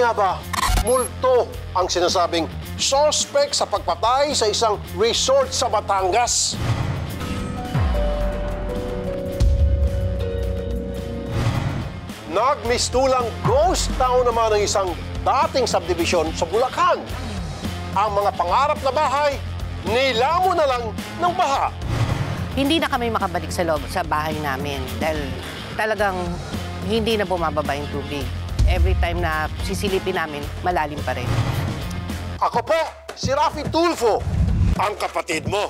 nga ba, multo ang sinasabing suspect sa pagpatay sa isang resort sa Batangas? Nagmistulang ghost town naman ng isang dating subdivision sa Bulacan. Ang mga pangarap na bahay, nilamo na lang ng baha. Hindi na kami makabalik sa loob sa bahay namin dahil talagang hindi na bumababa yung tubig. Every time na sisilipin namin, malalim pa rin. Ako po, si Rafi Tulfo, ang kapatid mo.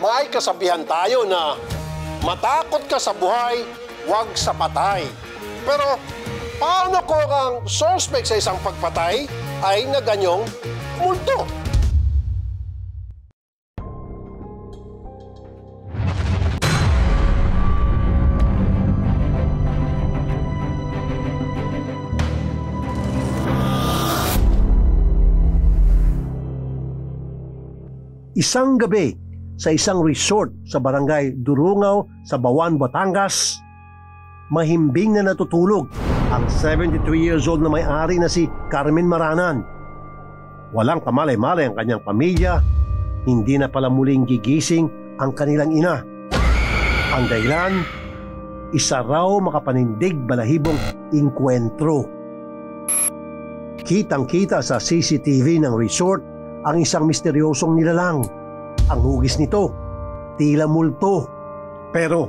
May kasabihan tayo na matakot ka sa buhay, huwag sa patay. Pero paano kung ang suspect sa isang pagpatay ay naganyong multo? Isang gabi sa isang resort sa barangay Durungaw sa Bawan, Batangas, mahimbing na natutulog ang 73 years old na may-ari na si Carmen Maranan. Walang kamalay-malay ang kanyang pamilya, hindi na pala muling gigising ang kanilang ina. Ang dahilan, isa raw makapanindig balahibong inkwentro. Kitang-kita sa CCTV ng resort ang isang misteryosong nilalang. Ang hugis nito, tila multo. Pero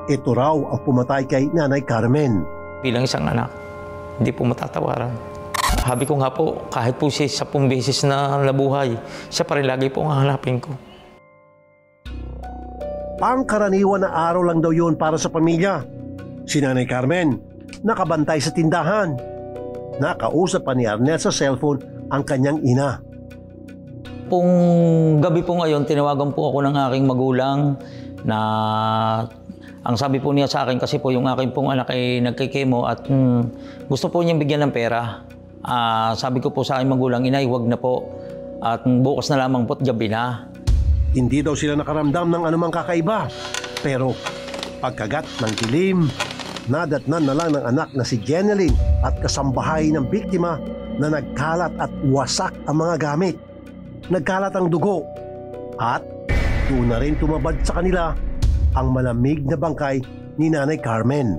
ito raw ang pumatay kay Nanay Carmen. Bilang isang anak, hindi po matatawaran. Habi ko nga po, kahit po siya 10 beses na nabuhay, siya pa rin lagi po ang hanapin ko. Pangkaraniwan na araw lang daw yun para sa pamilya. Si Nanay Carmen, nakabantay sa tindahan. Nakausap pa ni Arnel sa cellphone ang kanyang ina. Pong gabi po ngayon, tinawagan po ako ng aking magulang na ang sabi po niya sa akin kasi po yung aking pong anak ay nagkikemo at gusto po niyang bigyan ng pera. Sabi ko po sa aking magulang, inay, huwag na po at bukas na lamang po't gabi na. Hindi daw sila nakaramdam ng anumang kakaiba. Pero pagkagat ng dilim, nadatnan na lang ng anak na si Jeneline at kasambahay ng biktima na nagkalat at wasak ang mga gamit. Nagkalat ang dugo at doon na rin tumabad sa kanila ang malamig na bangkay ni Nanay Carmen.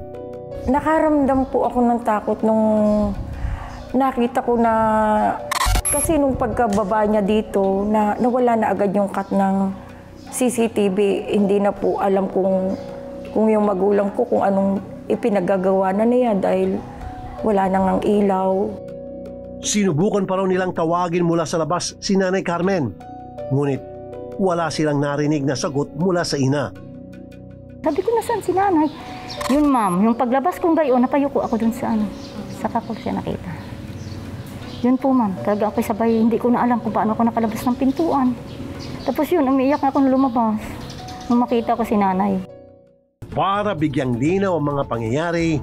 Nakaramdam po ako ng takot nung nakita ko na kasi nung pagkababa niya dito na nawala na agad yung cut ng CCTV. Hindi na po alam kung yung magulang ko kung anong ipinagagawa na niya dahil wala nang ang ilaw. Sinubukan pa raw nilang tawagin mula sa labas si Nanay Carmen. Ngunit wala silang narinig na sagot mula sa ina. Sabi ko, nasaan si nanay? Yun ma'am, yung paglabas kong gayon, napayuko ako dun sa saka ko siya nakita. Yun po ma'am, talaga ako sabay, hindi ko na alam kung paano ako nakalabas ng pintuan. Tapos yun, umiiyak na ako nung lumabas. Nung makita ko si nanay. Para bigyang linaw ang mga pangyayari,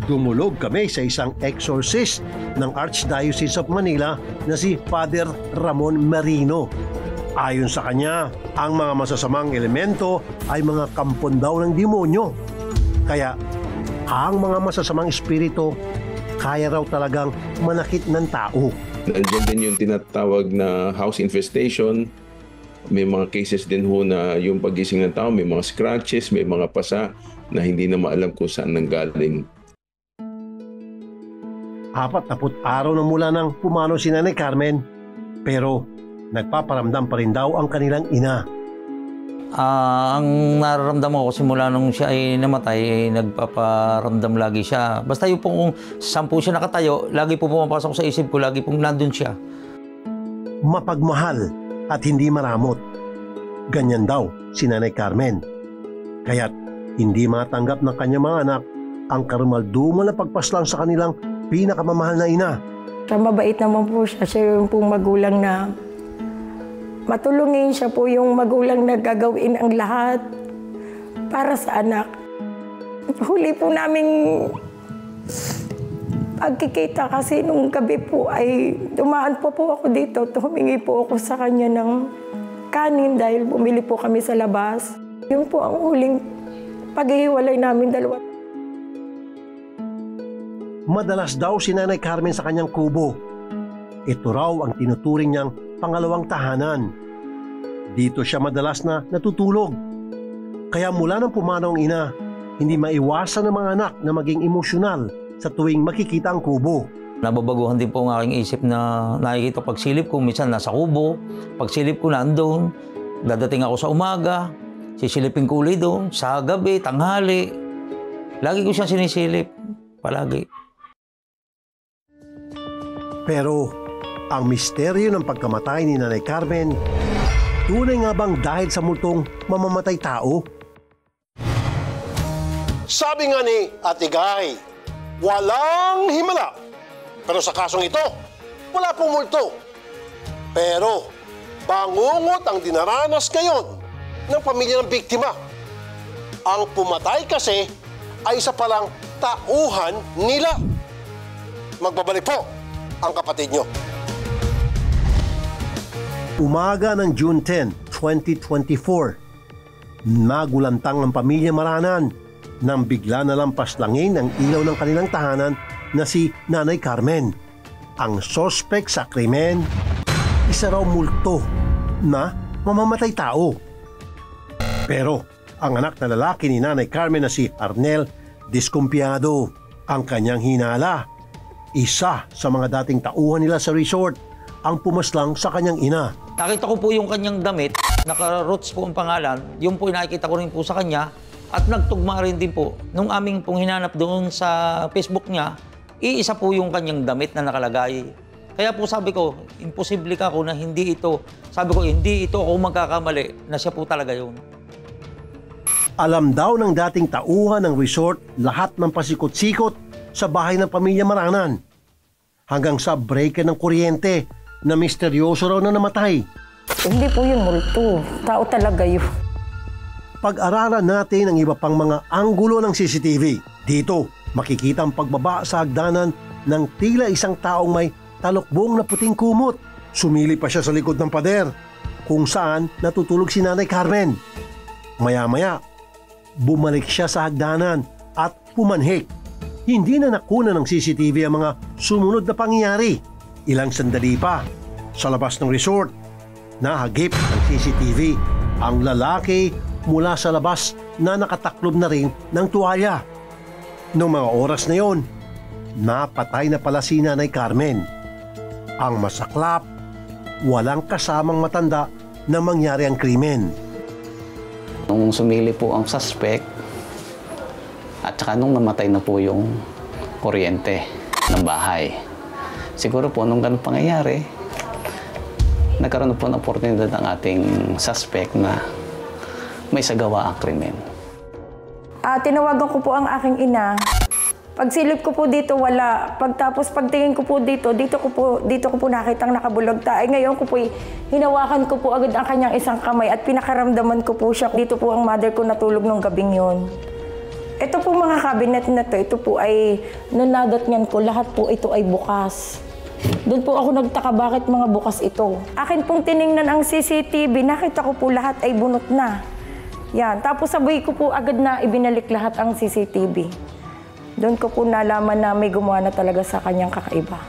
dumulog kami sa isang exorcist ng Archdiocese of Manila na si Father Ramon Marino. Ayon sa kanya, ang mga masasamang elemento ay mga kampon daw ng demonyo. Kaya ang mga masasamang espiritu kaya raw talagang manakit ng tao. Nandiyan din yung tinatawag na house infestation. May mga cases din ho na yung pagising ng tao, may mga scratches, may mga pasa na hindi na maalam kung saan nanggaling. 40 araw na mula nang pumanaw si Nanay Carmen, pero nagpaparamdam pa rin daw ang kanilang ina. Ang nararamdaman ko simula nung siya ay namatay, ay nagpaparamdam lagi siya. Basta yung kung saan po siya nakatayo, lagi po pumapasok sa isip ko, lagi pong nandun siya. Mapagmahal at hindi maramot. Ganyan daw si Nanay Carmen. Kaya't hindi matanggap ng kanyang mga anak ang karumaldumal na pagpaslang sa kanilang pinakamamahal na ina. Mabait naman po siya. Siya yung pong magulang na matulungin. Siya po yung magulang na gagawin ang lahat para sa anak. Huli po namin pagkikita kasi nung gabi po ay dumaan po ako dito. Humingi po ako sa kanya ng kanin dahil bumili po kami sa labas. Yun po ang huling paghihiwalay namin dalawa. Madalas daw si Nanay Carmen sa kanyang kubo. Ito raw ang tinuturing niyang pangalawang tahanan. Dito siya madalas na natutulog. Kaya mula nang pumanaw ang ina, hindi maiwasan ng mga anak na maging emosyonal sa tuwing makikita ang kubo. Nababaguhan din po ang aking isip na nakikita pagsilip ko, minsan nasa kubo, pagsilip ko nandoon, dadating ako sa umaga, sisilipin ko ulit doon, sa gabi, tanghali. Lagi ko siyang sinisilip, palagi. Pero ang misteryo ng pagkamatay ni Nanay Carmen, tunay nga bang dahil sa multong mamamatay tao? Sabi nga ni Ate Guy, walang himala. Pero sa kasong ito, wala pong multo. Pero bangungot ang dinaranas ngayon ng pamilya ng biktima. Ang pumatay kasi ay isa palang tauhan nila. Magbabalik po ang kapatid nyo. Umaga ng June 10, 2024, nagulantang ang pamilya Maranan nang bigla na lampas langin ang ilaw ng kanilang tahanan na si Nanay Carmen. Ang sospek sa krimen, isa raw multo na mamamatay tao. Pero ang anak na lalaki ni Nanay Carmen na si Arnel, diskumpiyado. Ang kanyang hinala, isa sa mga dating tauhan nila sa resort ang pumaslang sa kanyang ina. Nakita ko po yung kanyang damit, naka-Roots po ang pangalan, yung po nakikita ko rin po sa kanya, at nagtugma rin din po. Nung aming pong hinanap doon sa Facebook niya, iisa po yung kanyang damit na nakalagay. Kaya po sabi ko, imposible ka ako na hindi ito. Sabi ko, hindi ito ako magkakamali na siya po talaga yun. Alam daw ng dating tauhan ng resort lahat ng pasikot-sikot sa bahay ng pamilya Maranan. Hanggang sa breaker ng kuryente na misteryoso raw na namatay. Hindi po yun multo. Tao talaga yun. Pag-aralan natin ang iba pang mga anggulo ng CCTV. Dito, makikita ang pagbaba sa hagdanan ng tila isang taong may talokbong na puting kumot. Sumili pa siya sa likod ng pader kung saan natutulog si Nanay Carmen. Maya-maya, bumalik siya sa hagdanan at pumanhik. Hindi na nakuna ng CCTV ang mga sumunod na pangyayari. Ilang sandali pa, sa labas ng resort, nahagip ng CCTV ang lalaki mula sa labas na nakataklob na rin ng tuwalya. Noong mga oras na yon, napatay na pala si Nanay Carmen. Ang masaklap, walang kasamang matanda na mangyari ang krimen. Nung sumili po ang suspect, at saka nung namatay na po yung kuryente ng bahay. Siguro po nung ganun pangyayari, nagkaroon po ng oportunidad ng ating suspect na may sagawa ang krimen. Tinawagan ko po ang aking ina. Pagsilip ko po dito, wala. Pagtapos pagtingin ko po dito ko po nakitang nakabulag tayo. Ngayon ko po, hinawakan ko po agad ang kanyang isang kamay at pinakaramdaman ko po siya. Dito po ang mother ko natulog nung gabing yon. Ito po mga cabinet na to, ito po ay nanagat niyan ko, lahat po ito ay bukas. Doon po ako nagtaka bakit mga bukas ito. Akin pong tiningnan ang CCTV, nakita ko po lahat ay bunot na. Yan, tapos sabay ko po agad na ibinalik lahat ang CCTV. Doon ko po nalaman na may gumawa na talaga sa kanyang kakaiba.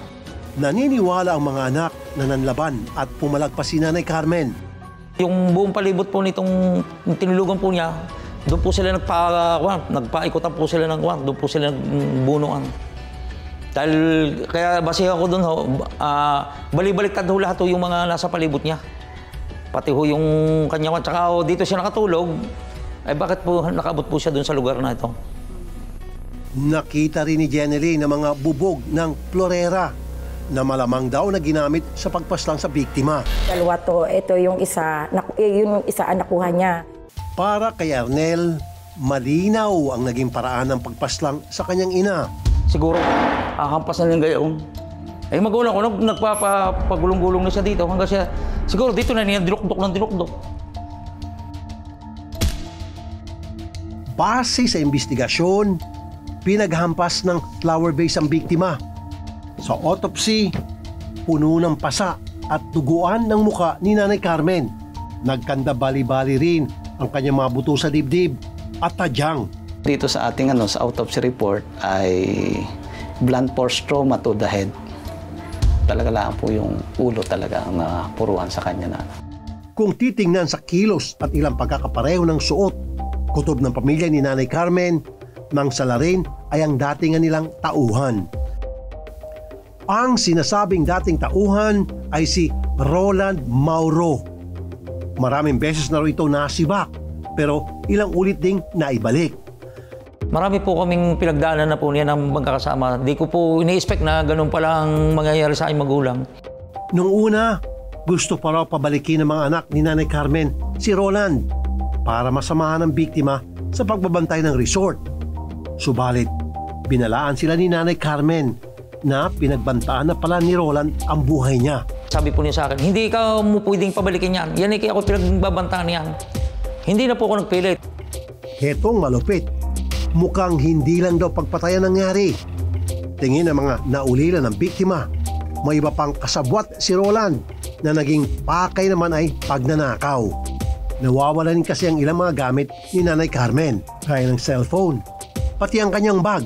Naniniwala ang mga anak na nanlaban at pumalagpas si Nanay Carmen. Yung buong palibot po nitong tinulugan po niya, doon po sila nagpaikutan po sila ng kwan, doon po sila nagbunuan. Dahil, kaya basihan ko doon, balik-baliktad ho lahat ho yung mga nasa palibot niya. Pati ho yung kanya kwan, tsaka dito siya nakatulog, ay bakit po nakabot po siya doon sa lugar na ito? Nakita rin ni Jenny na mga bubog ng florera na malamang daw na ginamit sa pagpaslang sa biktima. Dalawa to, ito yung isa, yun yung isa ang nakuha niya. Para kay Arnel, malinaw ang naging paraan ng pagpaslang sa kanyang ina. Siguro, hampasan ng gayon. Eh magulang ko, nagpapagulong-gulong na siya dito hanggang siya, siguro dito na niya dinukdok ng dinukdok. Base sa investigasyon, pinaghampas ng flower vase ang biktima. Sa autopsy, puno ng pasa at duguan ng muka ni Nanay Carmen. Nagkanda bali-bali rin ang kanyang mga buto sa dibdib at tadyang. Dito sa ating sa autopsy report ay blunt force trauma to the head. Talaga lang po yung ulo talaga ang napuruan sa kanya na. Kung titingnan sa kilos at ilang pagkakapareho ng suot, kutob ng pamilya ni Nanay Carmen, nang salarin ay ang datingan nilang tauhan. Ang sinasabing dating tauhan ay si Roland Mauro. Maraming beses na ito nasibak, pero ilang ulit ding naibalik. Marami po kaming pinagdaanan na po niya ng magkakasama. Hindi ko po ini-expect na ganun pala ang mangyayari sa aking magulang. Nung una, gusto pa raw pabalikin ng mga anak ni Nanay Carmen si Roland para masamahan ang biktima sa pagbabantay ng resort. Subalit, binalaan sila ni Nanay Carmen na pinagbantaan na pala ni Roland ang buhay niya. Sabi po niya sa akin, hindi ka mo pwedeng pabalikin yan. Yan ay kaya ako pinagbabantaan yan. Hindi na po ako nagpilit. Hetong malupit. Mukhang hindi lang daw pagpatayan nangyari. Tingin ng mga naulila ng biktima, may iba pang kasabwat si Roland na naging pakay naman ay pagnanakaw. Nawawalan kasi ang ilang mga gamit ni Nanay Carmen, gaya ng cellphone, pati ang kanyang bag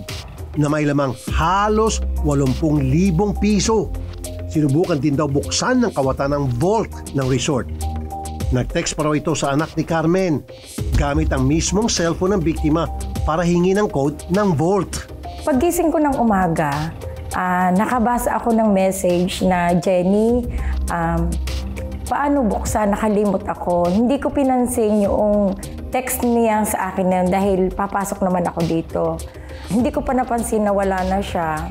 na may lamang halos 80,000 piso. Sinubukan din daw buksan ng kawatan ng vault ng resort. Nag-text pa raw ito sa anak ni Carmen gamit ang mismong cellphone ng biktima para hingi ng code ng vault. Paggising ko ng umaga, nakabasa ako ng message na, Jenny, paano buksan? Nakalimot ako. Hindi ko pinansin yung text niya sa akin na dahil papasok naman ako dito. Hindi ko pa napansin na wala na siya.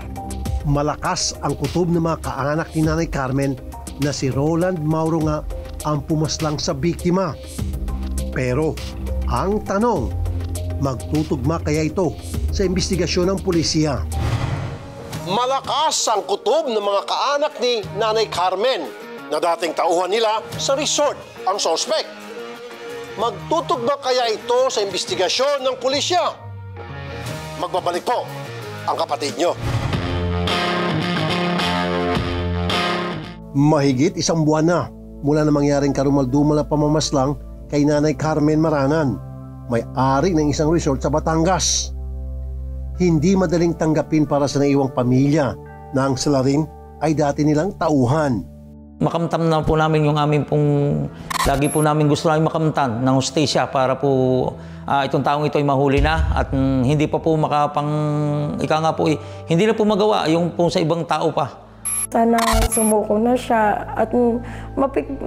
Malakas ang kutob ng mga kaanak ni Nanay Carmen na si Roland Mauro nga ang pumaslang sa biktima. Pero ang tanong, magtutugma kaya ito sa investigasyon ng pulisya? Malakas ang kutob ng mga kaanak ni Nanay Carmen na dating tauhan nila sa resort ang suspect. Magtutugma kaya ito sa investigasyon ng pulisya? Magbabalik po ang kapatid nyo. Mahigit 1 buwan na mula na mangyaring karumaldumal na pamamaslang kay Nanay Carmen Maranan, may-ari ng isang resort sa Batangas. Hindi madaling tanggapin para sa naiwang pamilya na ang salarin ay dati nilang tauhan. Makamtan na po namin yung aming pong, lagi po namin gusto namin makamtan ng hostesya para po itong taong ito ay mahuli na at hindi pa po ika nga po hindi na po magawa yung po sa ibang tao pa. Sana sumuko na siya at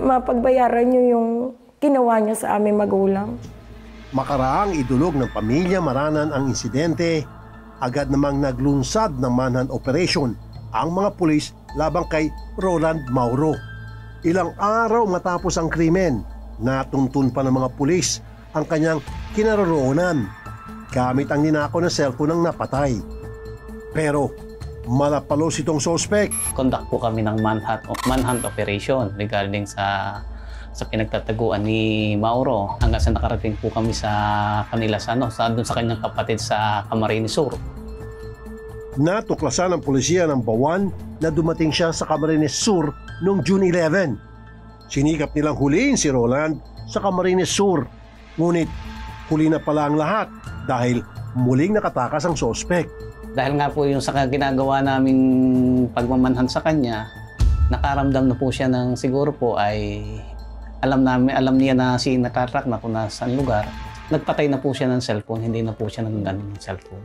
mapagbayaran niyo yung ginawa niya sa aming magulang. Makaraang idulog ng pamilya Maranan ang insidente, agad namang naglunsad ng manhunt operation ang mga pulis labang kay Roland Mauro. Ilang araw matapos ang krimen, natuntun pa ng mga pulis ang kanyang kinaroroonan gamit ang ninakaw na cellphone ng napatay. Pero malapalos itong suspect. Conduct po kami ng manhunt operation regarding sa pinagtataguan ni Mauro hanggang sa nakarating po kami sa kanila doon sa kanyang kapatid sa Camarines Sur. Natuklasan ng pulisya ng Bawan na dumating siya sa Camarines Sur noong June 11. Sinikap nilang huliin si Roland sa Camarines Sur. Ngunit huli na pala ang lahat dahil muling nakatakas ang suspect. Dahil nga po yung sa ginagawa naming pagmamanhan sa kanya, nakaramdam na po siya ng siguro po ay alam niya na si nakatrack na kung nasaan lugar. Nagpatay na po siya ng cellphone, hindi na po siya naggamit ng cellphone.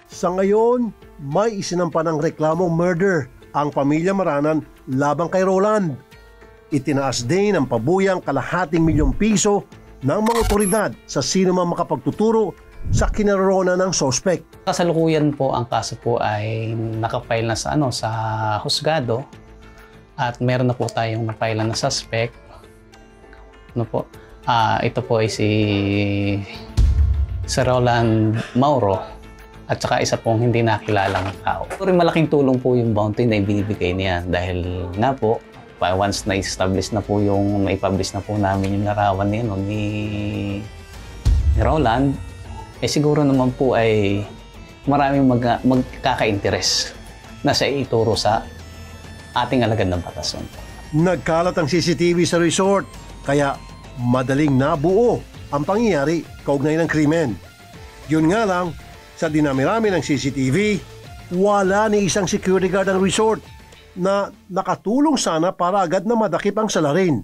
Sa ngayon, may isinampa ng reklamong murder ang pamilya Maranan labang kay Roland. Itinaas din ang pabuyang ₱250,000 ng mga otoridad sa sino man makapagtuturo sa kinaroroonan ng suspect. Kasalukuyan po ang kaso po ay nakafile na sa husgado at meron na po tayong napailan na suspect. Ito po ay si Roland Mauro at saka isa pong hindi nakilalang tao. Malaking tulong po yung bounty na ibinibigay niya dahil nga po once na-establish na po yung na-publish na po namin yung larawan ni Roland, siguro naman po ay maraming magkaka-interes na sa ituro sa ating alagad ng batas. Nagkalat ang CCTV sa resort, kaya madaling nabuo ang pangyayari kaugnay ng krimen. Yun nga lang, sa dinami-rami ng CCTV, wala ni isang security guard ang resort na nakatulong sana para agad na madakip ang salarin.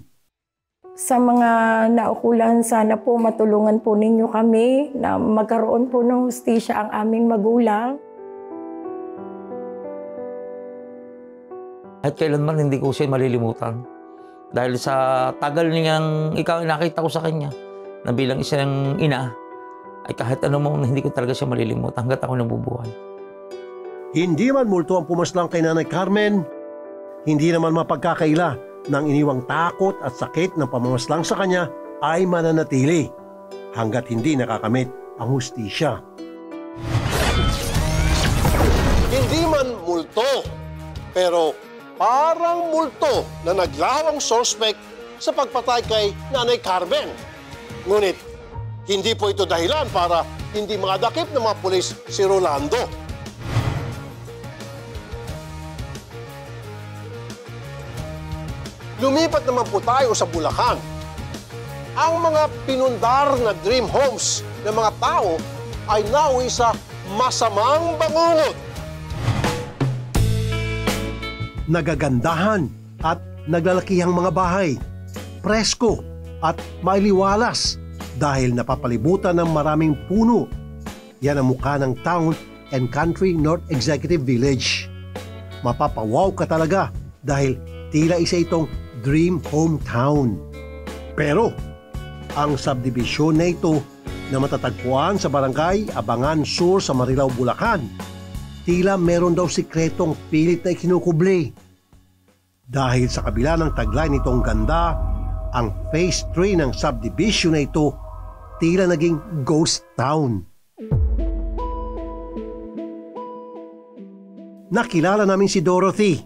Sa mga naukulan, sana po matulungan po ninyo kami na magkaroon po ng hustisya ang aming magulang. At kailanman hindi ko siya malilimutan. Dahil sa tagal niyang nakita ko sa kanya na bilang isang ina, ay kahit ano mo, hindi ko talaga siya malilimutan hanggat ako nabubuhay. Hindi man multo ang pumaslang kay Nanay Carmen, hindi naman mapagkakaila ng iniwang takot at sakit ng pamamaslang sa kanya ay mananatili hanggat hindi nakakamit ang hustisya. Hindi man multo, pero parang multo na naglaho ang suspect sa pagpatay kay Nanay Carmen. Ngunit hindi po ito dahilan para hindi makadakip ng mga pulis si Rolando. Lumipat naman po tayo sa Bulacan. Ang mga pinundar na dream homes ng mga tao ay nauwi sa masamang bangungot. Nagagandahan at naglalakihang mga bahay, presko at mailiwalas dahil napapalibutan ng maraming puno. Yan ang mukha ng Town and Country North Executive Village. Mapapawaw ka talaga dahil tila isa itong dream hometown. Pero ang subdivision na ito na matatagpuan sa barangay Abangan Sur sa Marilao, Bulacan, tila meron daw sikretong pilit na ikinukubli. Dahil sa kabila ng taglay nitong ganda, ang Phase 3 ng subdivision na ito tila naging ghost town. Nakilala namin si Dorothy,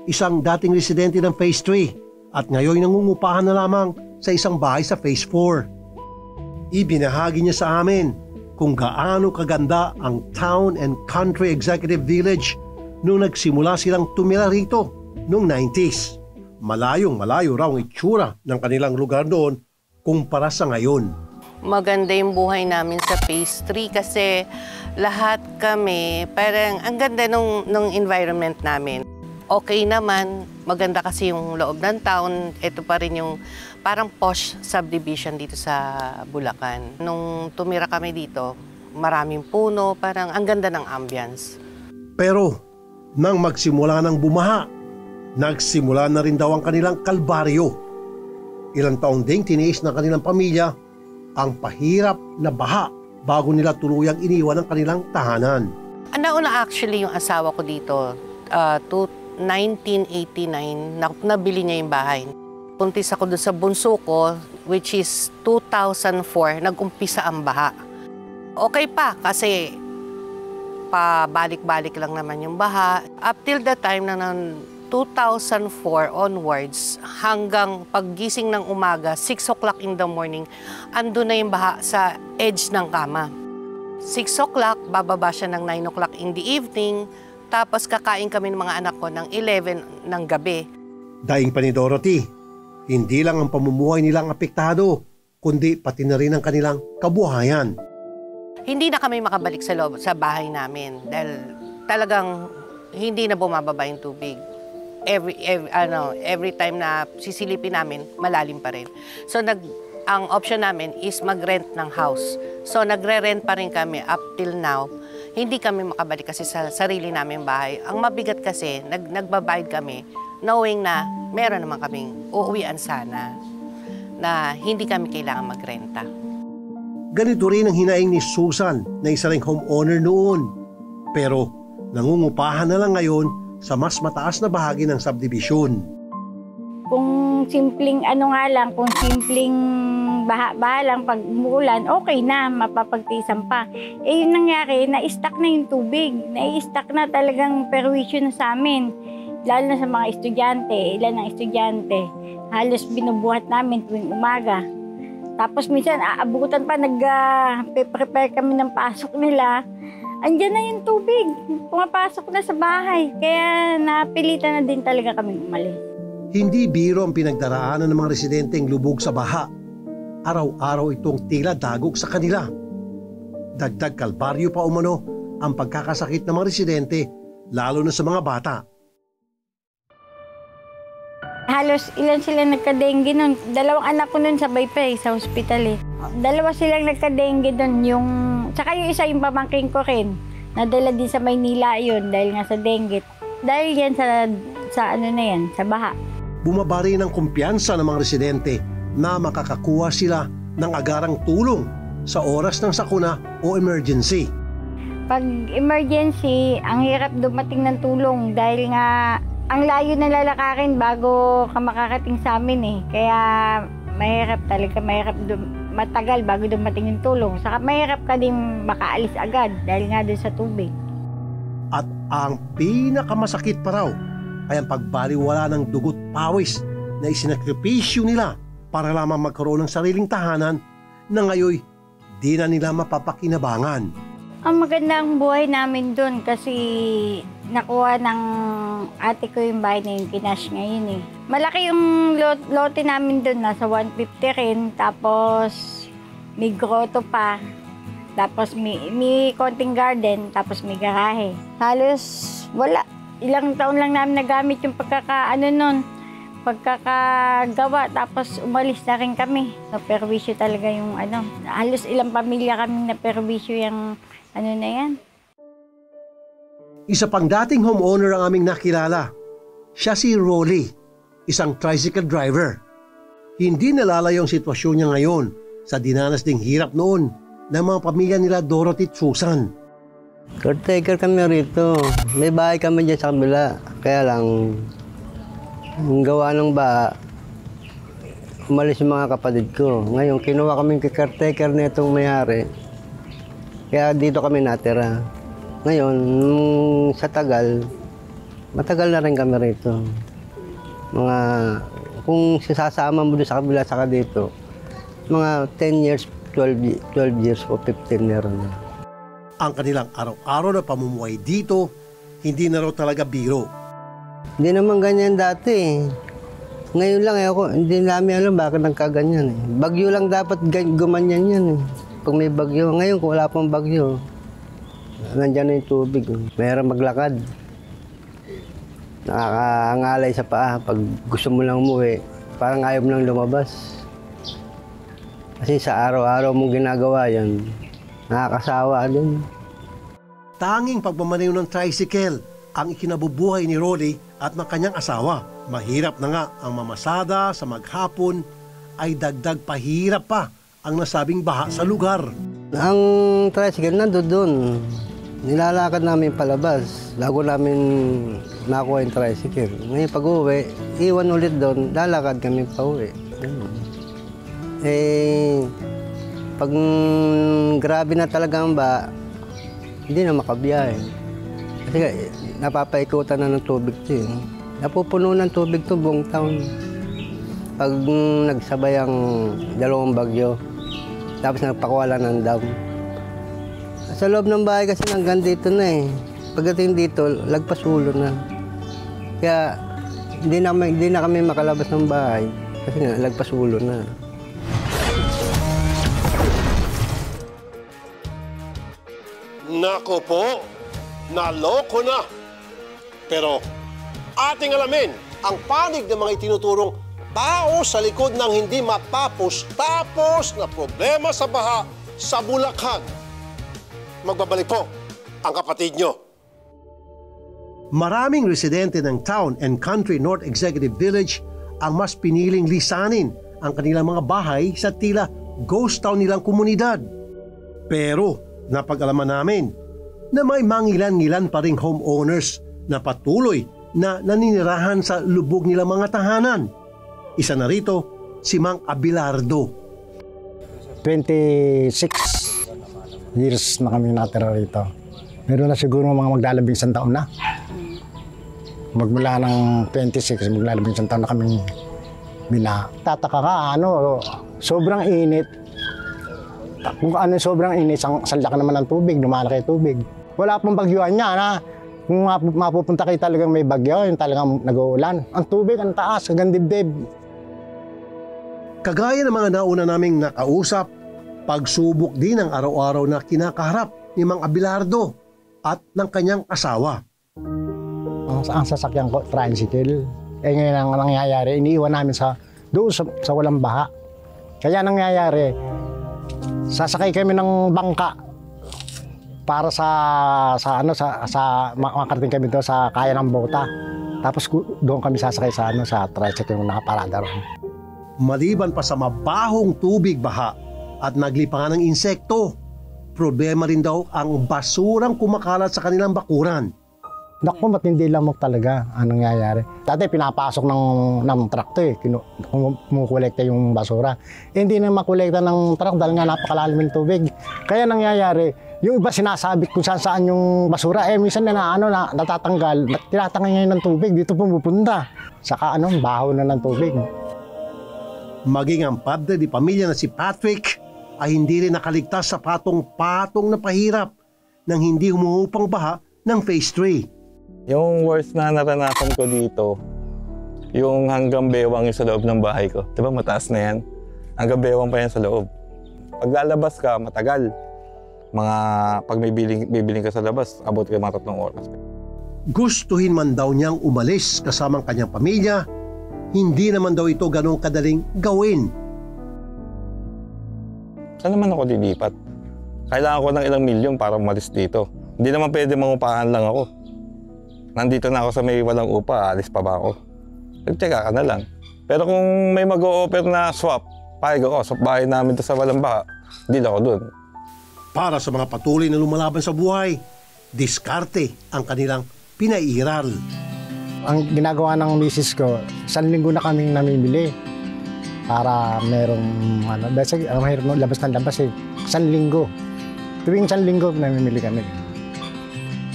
isang dating residente ng Phase 3 at ngayon nangungupahan na lamang sa isang bahay sa Phase 4. Ibinahagi niya sa amin kung gaano kaganda ang Town and Country Executive Village nung nagsimula silang tumira rito noong 90s. Malayong-malayo raw ang itsura ng kanilang lugar doon kumpara sa ngayon. Maganda yung buhay namin sa Phase 3 kasi lahat kami, parang ang ganda nung environment namin. Okay naman, maganda kasi yung loob ng town. Ito pa rin yung parang posh subdivision dito sa Bulacan. Nung tumira kami dito, maraming puno, parang ang ganda ng ambience. Pero nang magsimula ng bumaha, nagsimula na rin daw ang kanilang kalbaryo. Ilang taon ding tiniis ng kanilang pamilya ang pahirap na baha bago nila tuluyang iniwan ang kanilang tahanan. Nauna actually yung asawa ko dito, 1989, nabili niya yung bahay. Puntis ako doon sa bunso ko, which is 2004, nag-umpisa ang baha. Okay pa, kasi pabalik-balik lang naman yung baha. Up till the time na 2004 onwards, hanggang paggising ng umaga, 6 o'clock in the morning, ando na yung baha sa edge ng kama. 6 o'clock, bababa siya ng 9 o'clock in the evening, tapos kakain kami ng mga anak ko ng 11 ng gabi. Daing pa ni Dorothy, hindi lang ang pamumuhay nilang apektado, kundi pati na rin ang kanilang kabuhayan. Hindi na kami makabalik sa loob, sa bahay namin dahil talagang hindi na bumababa yung tubig. Every time na sisilipin namin, malalim pa rin. So ang option namin is mag-rent ng house. So nagre-rent pa rin kami up till now. Hindi kami makabalik kasi sa sarili namin bahay. Ang mabigat kasi, nagbabayad kami knowing na meron naman kaming uuwian sana na hindi kami kailangan magrenta. Ganito rin ang hinaing ni Susan na isa ring homeowner noon. Pero nangungupahan na lang ngayon sa mas mataas na bahagi ng subdivision. Kung simpleng kung simpleng baha lang pag umuulan, okay na, mapapagtisan pa. Eh yung nangyari, na-stuck na yung tubig. Na-stuck na talagang perwisyo na sa amin. Lalo na sa mga estudyante, ilan ang estudyante. Halos binubuhat namin tuwing umaga. Tapos minsan, aabutan pa, nag-prepare kami ng pasok nila. Andiyan na yung tubig, pumapasok na sa bahay. Kaya napilitan na din talaga kami umalis. Hindi biro ang pinagdaraanan ng mga residenteng lubog sa baha. araw-araw itong tila dagok sa kanila. Dagdag kalbaryo pa umano ang pagkakasakit ng mga residente, lalo na sa mga bata. Halos ilan sila nagka-dengue nun. 2 anak ko nun sabay pa sa hospital eh. 2 silang nagka-dengue nun. Tsaka yung isa yung pamangking ko rin. Nadala din sa Maynila yun dahil nga sa dengue. Dahil yan sa ano na yan, sa baha. Bumaba rin ang kumpiyansa ng mga residente na makakakuha sila ng agarang tulong sa oras ng sakuna o emergency. Pag emergency, ang hirap dumating ng tulong dahil nga ang layo na lalakarin bago ka makakating sa amin eh. Kaya mahirap talaga, matagal bago dumating yung tulong. Saka mahirap ka din makaalis agad dahil nga doon sa tubig. At ang pinakamasakit pa raw ay ang pagbaliwala ng dugot pawis na isinakripisyo nila para lamang magkaroon ng sariling tahanan na ngayon di na nila mapapakinabangan. Ang maganda ang buhay namin doon kasi nakuha ng ate ko yung bahay na yung kinash ngayon eh. Malaki yung lote namin doon, nasa 150 rin, tapos may grotto pa, tapos may konting garden, tapos may garahe. Halos wala, ilang taon lang namin nagamit yung pagkakagawa, tapos umalis na rin kami. Naperwisyo talaga yung halos ilang pamilya kami naperwisyo yung na yan. Isa pang dating homeowner ang aming nakilala. Siya si Rolly, isang tricycle driver. Hindi nalalayo ang sitwasyon niya ngayon sa dinanas ding hirap noon ng mga pamilya nila Dorothy at Susan. Caretaker kami rito. May bahay kami dyan sa kabila. Kaya lang, ang gawa ng baha, umalis yung mga kapatid ko. Ngayon, kinuha kami caretaker na itong may-ari. Kaya dito kami natira. Ngayon, sa matagal na rin kami rito. Kung sasama mo doon sa kabila saka dito, mga 10 years, 12 years o 15 meron na. Ang kanilang araw-araw na pamumuhay dito, hindi na raw talaga biro. Hindi naman ganyan dati. Ngayon lang hindi namin alam bakit nagkaganyan. Bagyo lang dapat gumanyan yan. Pag may bagyo, ngayon kung wala pang bagyo, nandiyan na yung tubig. Mayroon maglakad. Nakakaangalay sa paa. Pag gusto mo lang umuwi, parang ayaw mo lang lumabas. Kasi sa araw-araw mong ginagawa yan, nakakasawa din. Tanging pagmamaneho ng tricycle ang ikinabubuhay ni Rolly at ng kanyang asawa. Mahirap na nga ang mamasada sa maghapon ay dagdag pahirap pa ang nasabing baha sa lugar. Ang tricycle nandoon. Nilalakad namin palabas. Bago namin nakuha yung tricycle. Ngayon pag-uwi, iwan ulit doon, lalakad kami pa uwi. Pag grabe na talaga ang baha, hindi na makabiyahe. Kasi napapaikutan na ng tubig ito eh. Napupuno ng tubig ito buong taon. Pag nagsabay ang 2 bagyo, tapos nagpakawala ng dam. Sa loob ng bahay kasi hanggang dito na eh. Pagdating dito, lagpas ulo na. Kaya hindi na kami makalabas ng bahay kasi nga lagpas ulo na. Nako po, naloko na. Pero ating alamin ang panig ng mga itinuturong tao sa likod ng hindi matapos-tapos na problema sa baha sa Bulacan. Magbabalik po ang kapatid nyo. Maraming residente ng Town and Country North Executive Village ang mas piniling lisanin ang kanilang mga bahay sa tila ghost town nilang komunidad. Pero napag-alaman namin na may mangilan-ngilan pa ring homeowners na patuloy na naninirahan sa lubog nilang mga tahanan. Isa na rito, si Mang Abelardo. 26 years na kami natira rito. Meron na siguro mga maglalabing 1 taon na. Magmula ng 26, maglalabing 1 taon na kami Tataka ka, sobrang init. Kung sobrang init, salda ka naman ng tubig, lumalaki tubig. Wala pong bagyuan niya, Kung mapupunta kayo talagang may bagyo, yung talagang nag-uulan. Ang tubig, ang taas, hanggang dibdib. Kagaya ng mga nauna naming nakausap, pagsubok din ang araw-araw na kinakaharap ni Mang Abelardo at ng kanyang asawa. Ang sasakyan ko, tricycle. Ngayon ang nangyayari, iniiwan namin doon sa walang baha. Kaya nangyayari, sasakay kami ng bangka para sa makarating kami doon sa kaya ng bota. Tapos doon kami sasakay sa tricycle yung nakaparada ron. Maliban pa sa mabahong tubig baha at naglipangan ng insekto, problema rin daw ang basurang kumakalat sa kanilang bakuran. Naku, matindi lamok talaga ang nangyayari. Dati pinapasok ng truck to kumukolekta yung basura. Hindi na makolekta ng truck dahil nga napakalalim ng tubig. Kaya nangyayari, yung iba sinasabit kung saan yung basura, minsan natatanggal, tinatanggal ngayon ng tubig, dito pumupunta. Saka baho na ng tubig. Maging ang padre di pamilya na si Patrick ay hindi rin nakaligtas sa patong-patong na pahirap nang hindi humuhupang baha ng Phase 3. Yung worst na naranasan ko dito, yung hanggang bewang yung sa loob ng bahay ko. Diba mataas na yan? Hanggang bewang pa yan sa loob. Pag lalabas ka, matagal. Pag may bibiling ka sa labas, abot ka mga 3 oras. Gustuhin man daw niyang umalis kasamang kanyang pamilya, hindi naman daw ito ganong kadaling gawin. Saan naman ako dilipat? Kailangan ko ng ilang milyon para umalis dito. Hindi naman pwede mangupahan lang ako. Nandito na ako sa may walang upa, alis pa ba ako? Teka ka na lang. Pero kung may mag-o-offer na swap, payag ako, sa bahay namin to sa walang baha, deal ako dun. Para sa mga patuloy na lumalaban sa buhay, diskarte ang kanilang pinairal. Ang ginagawa ng misis ko, 1 linggo na kaming namimili para merong mahirap labas ng labas 1 linggo. Tuwing 1 linggo namimili kami.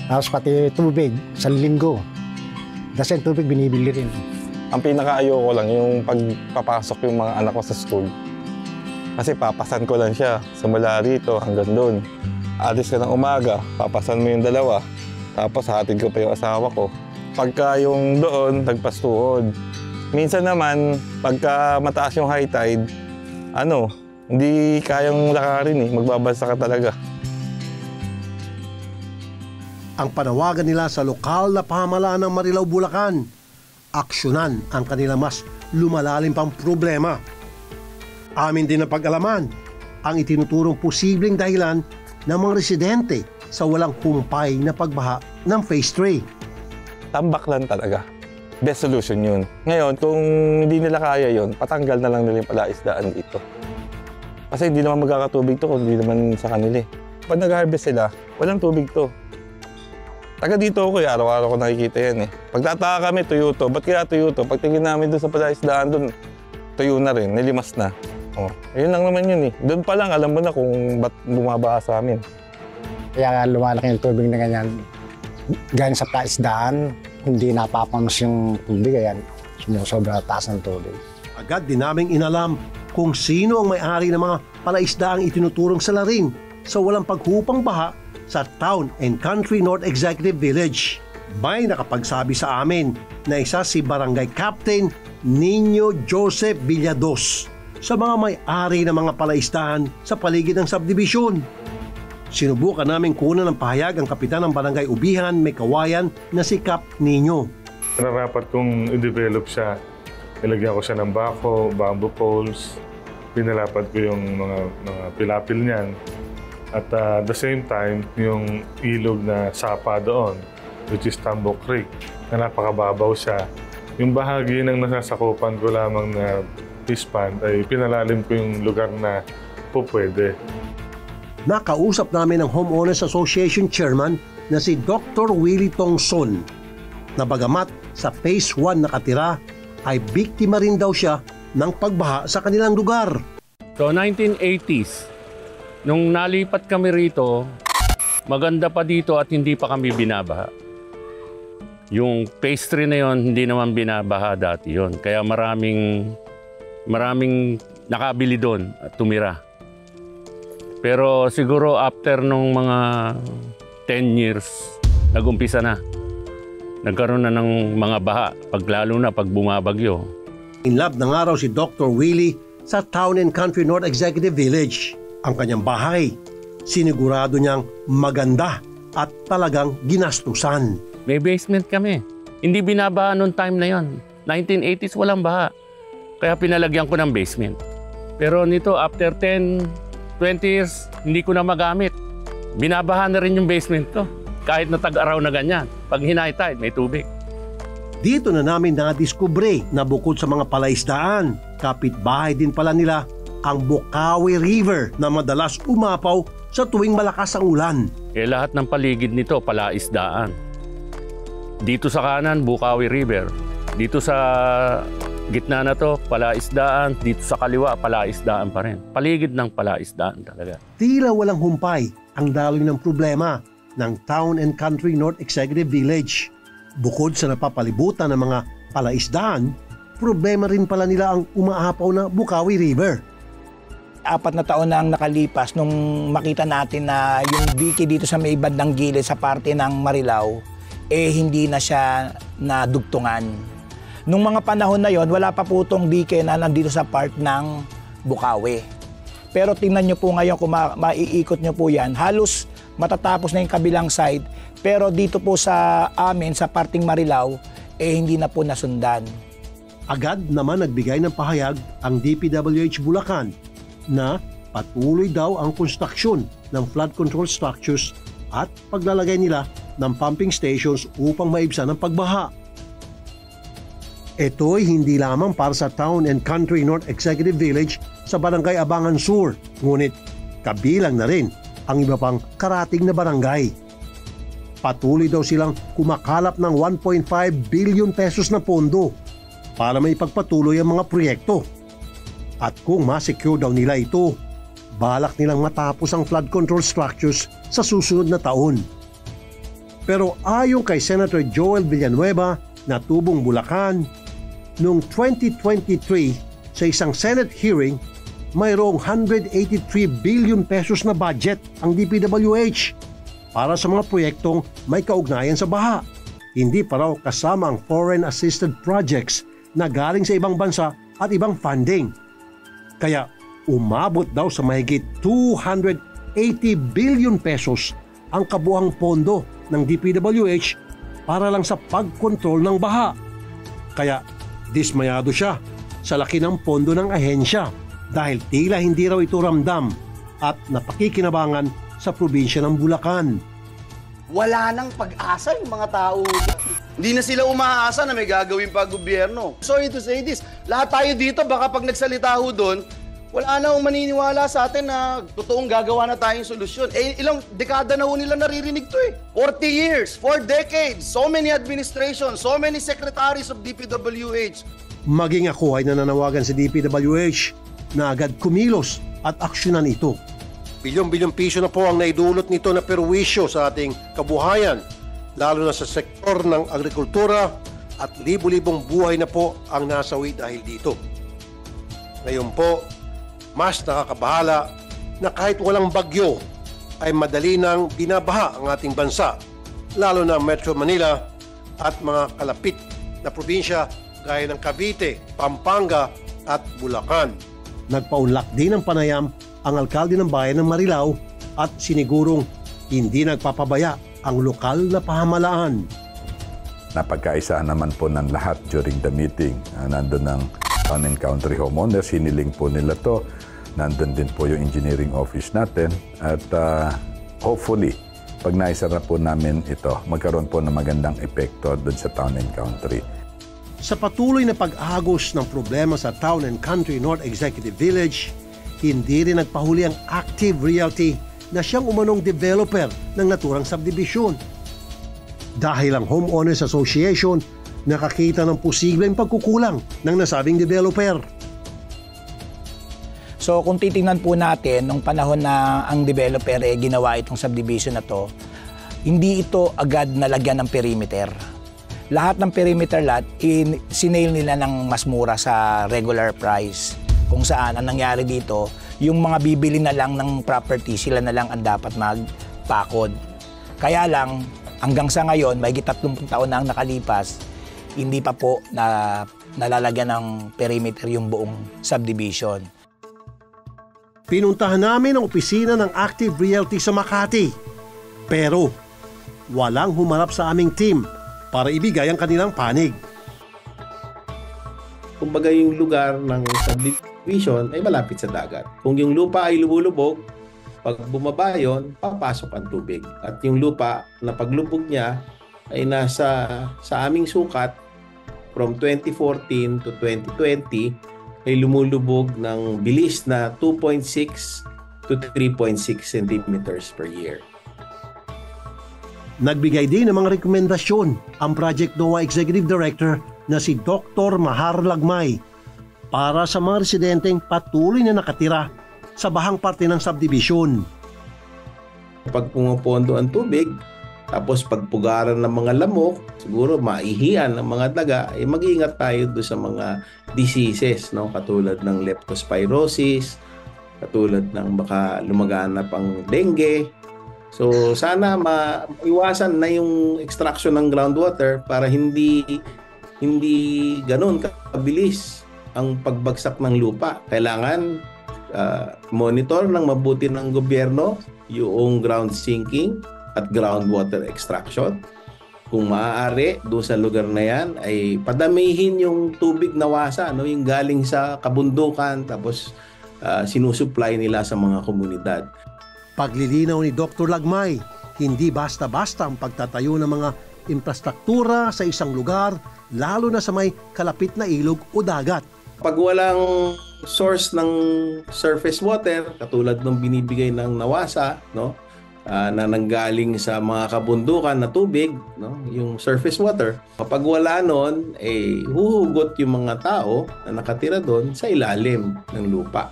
Tapos pati tubig, 1 linggo. Kasi tubig binibili rin. Ang pinaka-ayoko lang yung pagpapasok yung mga anak ko sa school. Kasi papasan ko lang siya, simula rito hanggang doon. Alis ka ng umaga, papasan mo yung 2. Tapos hatid ko pa yung asawa ko. Pagka yung doon, nagpastuhod. Minsan naman, pagka mataas yung high tide, hindi kayang lakarin magbabalsa ka talaga. Ang panawagan nila sa lokal na pamahalaan ng Marilao, Bulacan, aksyonan ang kanilang mas lumalalim pang problema. Amin din na pag-alaman ang itinuturong posibleng dahilan ng mga residente sa walang humpay na pagbaha ng Phase 3. Tambak lang talaga. Best solution yun. Ngayon, kung hindi nila kaya yun, patanggal na lang nila yung palaisdaan dito. Kasi hindi naman magkakatubig to kung hindi naman sa kanila. Pag nag-harvest sila, walang tubig to. Taga dito ako araw-araw ko nakikita yan Pagtataka kami, tuyo to. Ba't kaya tuyo to? Pagtingin namin doon sa palaisdaan doon, tuyo na rin, nilimas na. Yun lang naman yun Doon pa lang, alam mo na kung ba't bumabaha sa amin. Kaya lumalaki yung tubig na ganyan. Galing sa palaisdaan, hindi napapamos yung tubig, ayan. Sumusobra taas ng tubig. Agad din naming inalam kung sino ang may-ari ng mga palaisdaang itinuturong salarin sa walang paghupang baha sa Town and Country North Executive Village. May nakapagsabi sa amin na isa si Barangay Captain Nino Joseph Villados sa mga may-ari ng mga palaisdahan sa paligid ng subdivision. Sinubukan namin kunan ng pahayag ang kapitan ng Barangay Ubihan, May Kawayan na si Cap Nino. Nararapat kong i-develop siya. Ilagyan ko siya ng bako, bamboo poles, pinalapad ko yung mga pilapil niyan. At the same time, yung ilog na sapa doon, which is Tambo Creek, na napakababaw siya. Yung bahagi ng nasasakupan ko lamang na fish pond ay pinalalim ko yung lugar na pwede. Nakausap namin ang Homeowners Association Chairman na si Dr. Willie Tongson na bagamat sa Phase 1 nakatira ay biktima rin daw siya ng pagbaha sa kanilang lugar. So 1980s, nung nalipat kami rito, maganda pa dito at hindi pa kami binabaha. Yung Phase 3 na yon, hindi naman binabaha dati yon. Kaya maraming nakabili doon at tumira. Pero siguro after nung mga 10 years, nag-umpisa na. Nagkaroon na ng mga baha, lalo na pag bumabagyo. In love na nga raw si Dr. Willie sa Town and Country North Executive Village. Ang kanyang bahay, sinigurado niyang maganda at talagang ginastusan. May basement kami. Hindi binabaha noong time na yon. 1980s walang baha. Kaya pinalagyan ko ng basement. Pero nito, after 10, 20 years, hindi ko na magamit. Binabaha na rin yung basement ko. Kahit na tag-araw na ganyan. Pag high tide, may tubig. Dito na namin nadiskubre na bukod sa mga palaisdaan, kapitbahay din pala nila ang Bukawi River na madalas umapaw sa tuwing malakas ang ulan. Lahat ng paligid nito, palaisdaan. Dito sa kanan, Bukawi River. Dito sa gitna na to, palaisdaan. Dito sa kaliwa, palaisdaan pa rin. Paligid ng palaisdaan talaga. Tila walang humpay ang daloy ng problema ng Town and Country North Executive Village. Bukod sa napapalibutan ng mga palaisdaan, problema rin pala nila ang umaapaw na Bukawi River. 4 na taon na ang nakalipas nung makita natin na yung dike dito sa may bandang gilid sa parte ng Marilao, hindi na siya nadugtungan. Nung mga panahon na yon, wala pa po itong dike na nandito sa part ng Bukawi. Pero tingnan nyo po ngayon kung maiikot nyo po yan, halos matatapos na yung kabilang side, pero dito po sa amin, sa parting Marilao, hindi na po nasundan. Agad naman nagbigay ng pahayag ang DPWH Bulacan na patuloy daw ang konstruksyon ng flood control structures at paglalagay nila ng pumping stations upang maibsan ang pagbaha. Ito'y hindi lamang para sa Town and Country North Executive Village sa Barangay Abangan Sur, ngunit kabilang na rin ang iba pang karating na barangay. Patuloy daw silang kumakalap ng 1.5 billion pesos na pondo para may pagpatuloy ang mga proyekto. At kung ma-secure daw nila ito, balak nilang matapos ang flood control structures sa susunod na taon. Pero ayon kay Senator Joel Villanueva na tubong Bulacan, noong 2023 sa isang Senate hearing, mayroong 183 billion pesos na budget ang DPWH para sa mga proyektong may kaugnayan sa baha. Hindi pa raw kasama ang foreign assisted projects na galing sa ibang bansa at ibang funding. Kaya umabot daw sa mahigit 280 billion pesos ang kabuang pondo ng DPWH para lang sa pagkontrol ng baha. Kaya dismayado siya sa laki ng pondo ng ahensya dahil tila hindi raw ito ramdam at napakikinabangan sa probinsya ng Bulacan. Wala nang pag-asa yung mga tao. Hindi na sila umaasa na may gagawin pa gobyerno. Sorry to say this, lahat tayo dito baka pag nagsalita ho doon, wala na maniniwala sa atin na totoong gagawa na tayong solusyon. Ilang dekada na ho nila naririnig to 40 years, 4 decades, so many administrations, so many secretaries of DPWH. Maging ako ay nananawagan sa DPWH na agad kumilos at aksyonan ito. Bilyong-bilyong piso na po ang naidulot nito na perwisyo sa ating kabuhayan, lalo na sa sektor ng agrikultura at libo-libong buhay na po ang nasawi dahil dito. Ngayon po, mas nakakabahala na kahit walang bagyo ay madali nang binabaha ang ating bansa, lalo na Metro Manila at mga kalapit na probinsya gaya ng Cavite, Pampanga at Bulacan. Nagpaunlak din ng panayam ang alkalde ng bayan ng Marilao at sinigurong hindi nagpapabaya ang lokal na pamahalaan. Napagkaisaan naman po ng lahat during the meeting. Nandun ng Town and Country homeowners, hiniling po nila to. Nandun din po yung engineering office natin. At hopefully, pag naisara po namin ito, magkaroon po ng magandang epekto dun sa Town and Country. Sa patuloy na pag-agos ng problema sa Town and Country North Executive Village, hindi rin nagpahuli ang Active Realty na siyang umanong developer ng naturang subdivision. Dahil ang Homeowners Association nakakita ng posibleng pagkukulang ng nasabing developer. So kung titingnan po natin, nung panahon na ang developer ginawa itong subdivision na to, hindi ito agad nalagyan ng perimeter. Lahat ng perimeter lot, sinale nila ng mas mura sa regular price. Kung saan, ang nangyari dito, yung mga bibili na lang ng property, sila na lang ang dapat magpakod. Kaya lang, hanggang sa ngayon, may 30 taon na ang nakalipas, hindi pa po nalalagyan ng perimeter yung buong subdivision. Pinuntahan namin ang opisina ng Active Realty sa Makati. Pero walang humarap sa aming team para ibigay ang kanilang panig. Kumbaga yung lugar ng subdivision ay malapit sa dagat. Kung yung lupa ay lumulubog, pag bumaba yun, papasok ang tubig. At yung lupa na paglubog niya ay nasa sa aming sukat from 2014 to 2020 ay lumulubog ng bilis na 2.6 to 3.6 centimeters per year. Nagbigay din ng mga rekomendasyon ang Project NOAA Executive Director na si Dr. Mahar Lagmay para sa mga residenteng patuloy na nakatira sa bahang parte ng subdivision. Pag pumapondo ang tubig, tapos pagpugaran ng mga lamok, siguro maihian ng mga daga, mag-iingat tayo doon sa mga diseases, no? Katulad ng leptospirosis, katulad ng baka lumaganap ang dengue. So sana maiwasan na yung extraction ng groundwater para hindi ganun kabilis ang pagbagsak ng lupa. Kailangan monitor ng mabuti ng gobyerno yung ground sinking at groundwater extraction. Kung maaari, doon sa lugar na yan, ay padamihin yung tubig na wasa, no? Yung galing sa kabundukan, tapos sinusupply nila sa mga komunidad. Paglilinaw ni Dr. Lagmay, hindi basta-basta ang pagtatayo ng mga infrastruktura sa isang lugar, lalo na sa may kalapit na ilog o dagat. Pag walang source ng surface water, katulad ng binibigay ng NAWASA, no? Na nanggaling sa mga kabundukan na tubig, no? Yung surface water. Kapag wala nun, huhugot yung mga tao na nakatira doon sa ilalim ng lupa.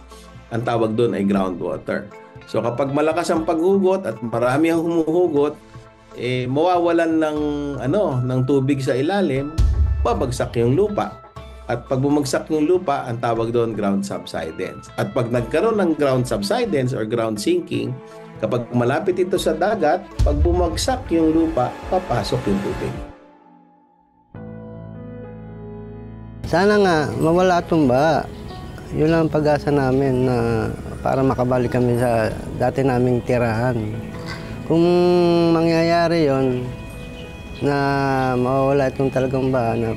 Ang tawag doon ay groundwater. So kapag malakas ang paghugot at marami ang humuhugot, mawawalan ng tubig sa ilalim, babagsak yung lupa. At pag bumagsak yung lupa, ang tawag doon ground subsidence. At pag nagkaroon ng ground subsidence or ground sinking, kapag malapit ito sa dagat, pag bumagsak yung lupa, papasok yung tubig. Sana nga mawala itong baha. Yun lang ang pag-asa namin na para makabalik kami sa dati naming tirahan. Kung mangyayari yon na mawawala itong talagang baha na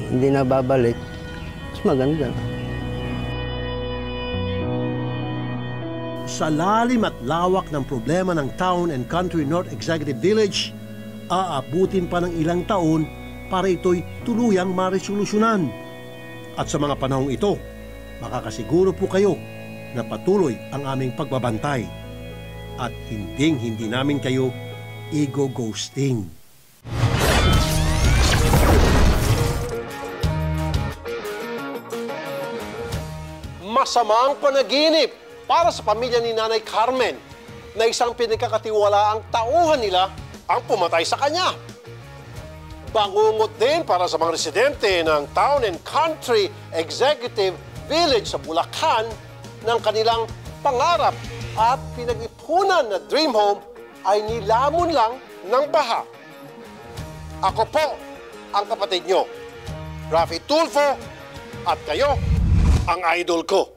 hindi na babalik, mas maganda. Sa lalim at lawak ng problema ng Town and Country North Executive Village, aabutin pa ng ilang taon para ito'y tuluyang maresolusyonan. At sa mga panahong ito, makakasiguro po kayo na patuloy ang aming pagbabantay at hindi namin kayo i-ghosting. Masamang panaginip para sa pamilya ni Nanay Carmen na isang pinagkakatiwalaang tauhan nila ang pumatay sa kanya. Bangungot din para sa mga residente ng Town and Country Executive Village sa Bulacan ng kanilang pangarap at pinag-ipunan na dream home ay nilamon lang ng baha. Ako po ang kapatid nyo, Rafi Tulfo, at kayo ang idol ko.